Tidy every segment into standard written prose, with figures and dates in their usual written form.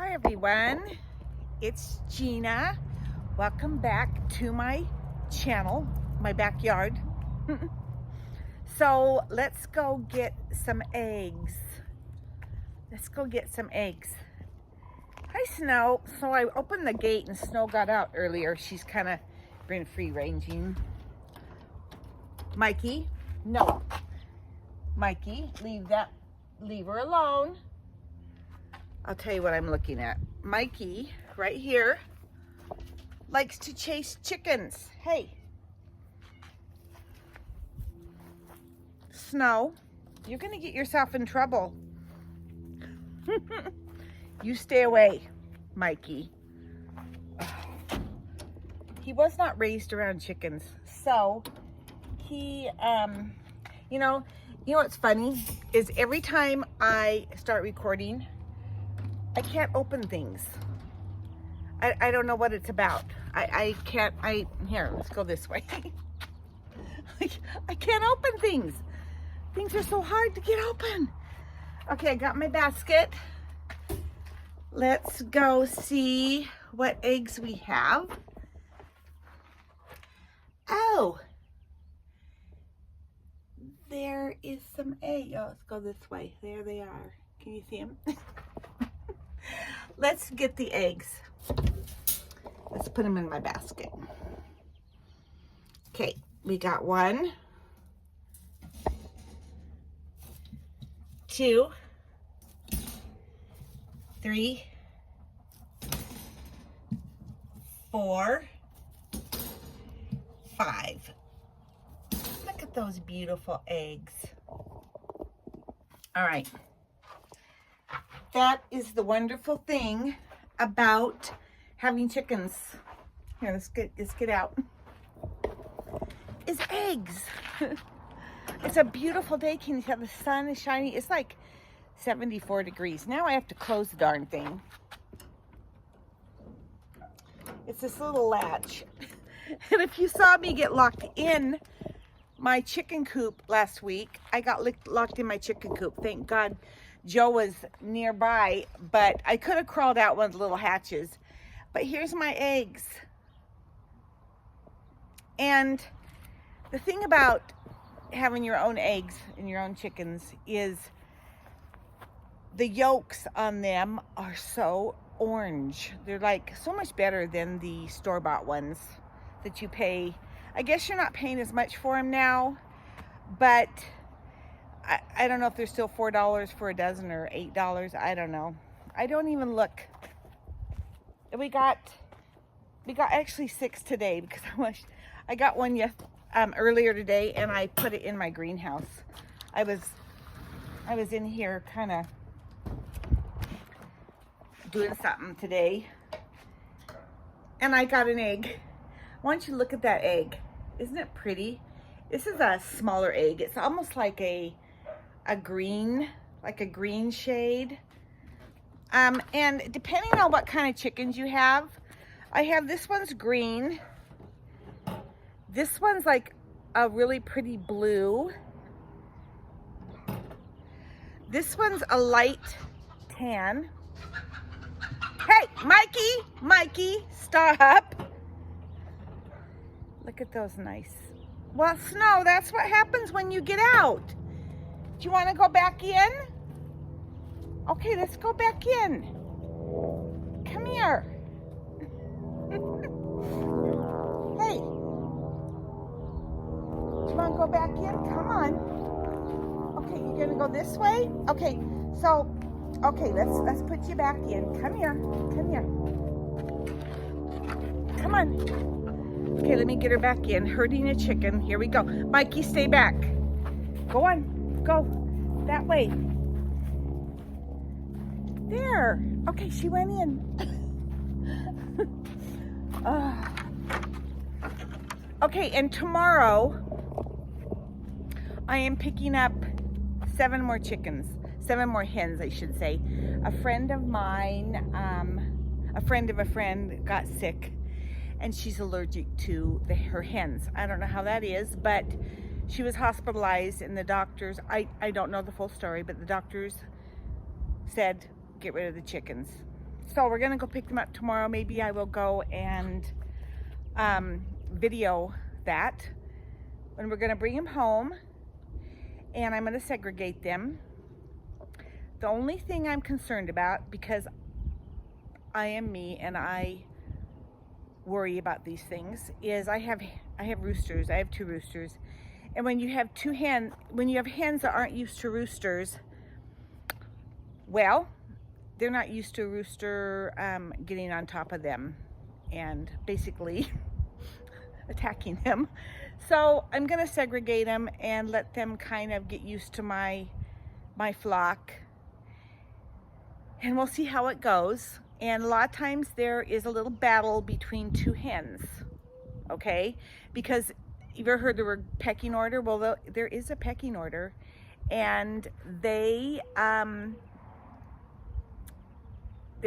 Hi everyone, it's Gina. Welcome back to my channel, my backyard. So let's go get some eggs. Hi Snow. So I opened the gate and Snow got out earlier. She's kind of been free ranging. Mikey, no. Mikey, leave her alone. I'll tell you what I'm looking at. Mikey, right here, likes to chase chickens. Hey. Snow, you're going to get yourself in trouble. You stay away, Mikey. He was not raised around chickens. So, he, you know what's funny is every time I start recording, I can't open things. I don't know what it's about. Here, let's go this way. I can't open things. Things are so hard to get open. Okay, I got my basket. Let's go see what eggs we have. Oh, there is some eggs. Oh, let's go this way. There they are. Can you see them? Let's get the eggs. Let's put them in my basket. Okay, we got 1, 2, 3, 4, 5. Look at those beautiful eggs. All right. That is the wonderful thing about having chickens. Here, let's get out. Is eggs. It's a beautiful day. Can you tell the sun is shining? It's like 74 degrees. Now I have to close the darn thing. It's this little latch. And if you saw me get locked in my chicken coop last week, I got locked in my chicken coop. Thank God Joe was nearby, but I could have crawled out one of the little hatches. But here's my eggs. And the thing about having your own eggs and your own chickens is the yolks on them are so orange. They're like so much better than the store-bought ones that you pay. I guess you're not paying as much for them now, but I don't know if they're still $4 for a dozen or $8. I don't know. I don't even look. We got actually 6 today because I got one earlier today and I put it in my greenhouse. I was in here kind of doing something today and I got an egg. Why don't you look at that egg? Isn't it pretty? This is a smaller egg. It's almost like a green shade. And depending on what kind of chickens you have, I have this one's green. This one's like a really pretty blue. This one's a light tan. Hey, Mikey, stop. Look at those nice. Well, Snow, that's what happens when you get out. Do you want to go back in? Okay, let's go back in. Come here. Hey. Do you want to go back in? Come on. Okay, you're going to go this way? Okay, so, let's put you back in. Come here. Come on. Okay, let me get her back in. Herding a chicken. Here we go. Mikey, stay back. Go on. Go that way. There. Okay, she went in. Okay, and tomorrow I am picking up 7 more chickens. 7 more hens, I should say. A friend of mine, a friend of a friend got sick and she's allergic to her hens. I don't know how that is, but she was hospitalized and the doctors, I don't know the full story, but the doctors said, get rid of the chickens. So we're gonna go pick them up tomorrow. Maybe I will go and video that when we're gonna bring them home, and I'm gonna segregate them. The only thing I'm concerned about, because I am me and I worry about these things, is I have roosters. I have 2 roosters, and when you have hens that aren't used to roosters, well, they're not used to a rooster getting on top of them and basically attacking them. So I'm gonna segregate them and let them kind of get used to my flock, and we'll see how it goes. And a lot of times there is a little battle between 2 hens, okay? Because you've ever heard the word pecking order? Well, there is a pecking order, and there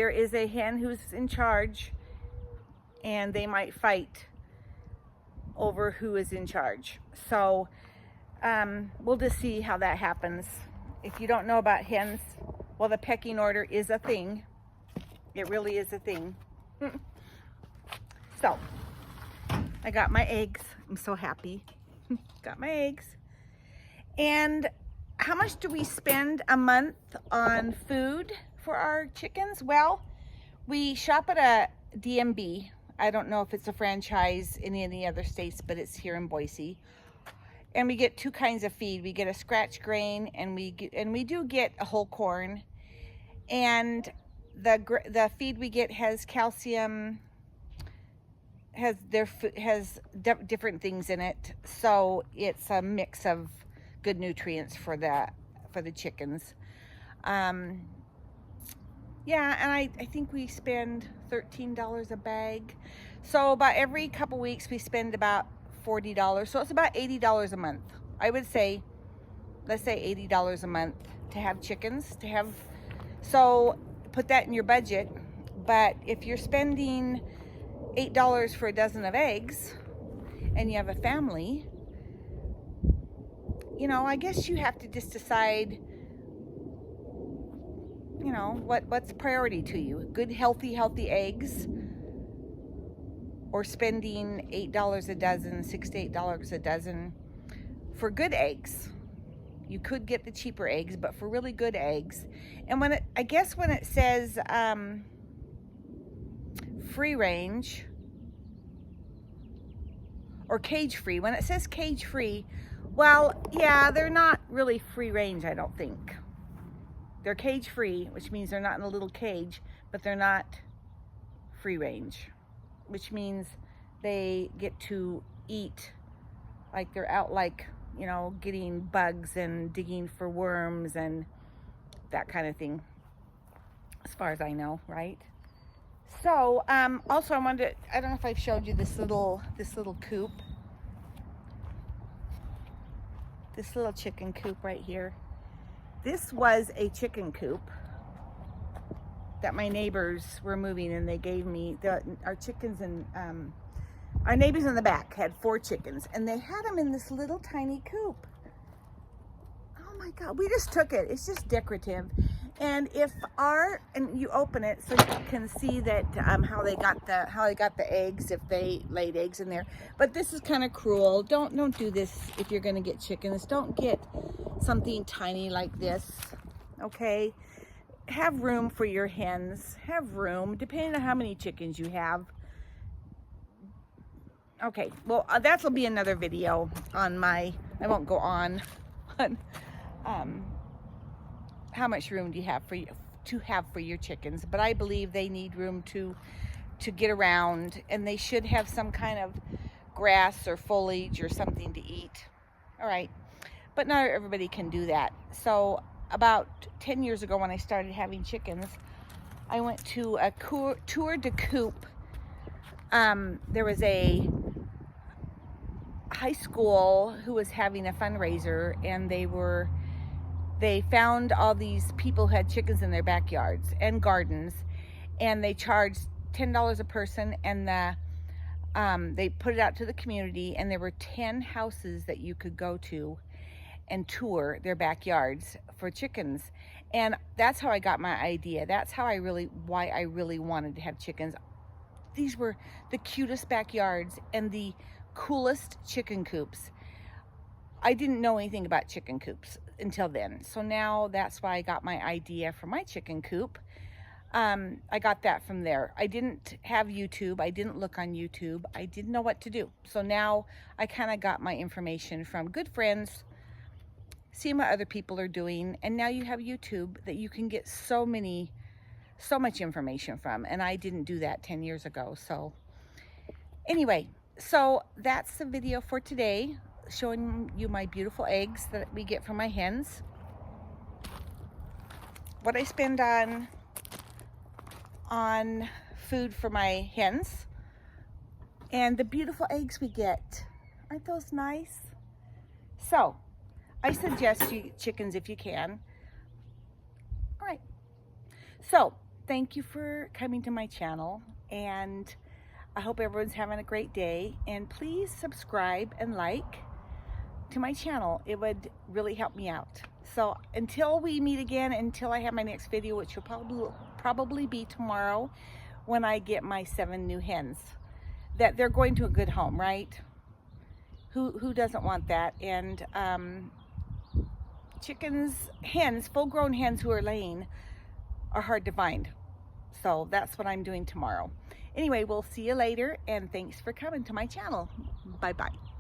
is a hen who's in charge, and they might fight over who is in charge. So we'll just see how that happens. If you don't know about hens, well, the pecking order is a thing. It really is a thing. So I got my eggs. I'm so happy. Got my eggs. And how much do we spend a month on food for our chickens? Well, we shop at a DMB. I don't know if it's a franchise in any other states, but it's here in Boise. And we get 2 kinds of feed. We get a scratch grain, and we do get a whole corn. And the feed we get has calcium, has different things in it, so it's a mix of good nutrients for the chickens. Yeah, and I think we spend $13 a bag. So about every couple weeks we spend about $40. So it's about $80 a month. I would say, let's say $80 a month to have chickens, so put that in your budget. But if you're spending $8 for a dozen of eggs and you have a family, you know, I guess you have to just decide, you know, what's priority to you. Good, healthy eggs, or spending $8 a dozen, $6 to $8 a dozen for good eggs. You could get the cheaper eggs, but for really good eggs. And when it says free range or cage free, when it says cage free, well, yeah, they're not really free range, I don't think. They're cage free, which means they're not in a little cage, but they're not free range, which means they get to eat, like they're out, like, you know, getting bugs and digging for worms and that kind of thing, as far as I know, right? So also I don't know if I've showed you this little coop, this little chicken coop right here. This was a chicken coop that my neighbors were moving, and they gave me our chickens, and our neighbors in the back had 4 chickens, and they had them in this little tiny coop. Oh my God, we just took it. It's just decorative. And and you open it so you can see that how they got the eggs, if they laid eggs in there. But this is kind of cruel. Don't do this if you're going to get chickens. Don't get something tiny like this. Okay? Have room for your hens. Have room, depending on how many chickens you have. Okay, well, that'll be another video on I won't go on how much room do you have for your chickens, but I believe they need room to get around, and they should have some kind of grass or foliage or something to eat. All right, but not everybody can do that. So about 10 years ago, when I started having chickens, I went to a tour de coop. There was a high school who was having a fundraiser, and they found all these people who had chickens in their backyards and gardens, and they charged $10 a person, and they put it out to the community, and there were 10 houses that you could go to and tour their backyards for chickens. And that's how I got my idea. That's how why I really wanted to have chickens. These were the cutest backyards and the coolest chicken coops. I didn't know anything about chicken coops until then. So now that's why I got my idea for my chicken coop. I got that from there. I didn't have YouTube. I didn't look on YouTube. I didn't know what to do. So now I kind of got my information from good friends, seeing what other people are doing. And now you have YouTube that you can get so much information from. And I didn't do that 10 years ago. So anyway, so that's the video for today, showing you my beautiful eggs that we get from my hens. What I spend on food for my hens, and the beautiful eggs we get. Aren't those nice? So I suggest you get chickens if you can. All right, so thank you for coming to my channel, and I hope everyone's having a great day. And please subscribe and like to my channel. It would really help me out. So until we meet again, until I have my next video, which will probably be tomorrow, when I get my 7 new hens, that they're going to a good home, right? Who doesn't want that? And hens, full-grown hens who are laying are hard to find. So that's what I'm doing tomorrow. Anyway, we'll see you later, and thanks for coming to my channel. Bye-bye.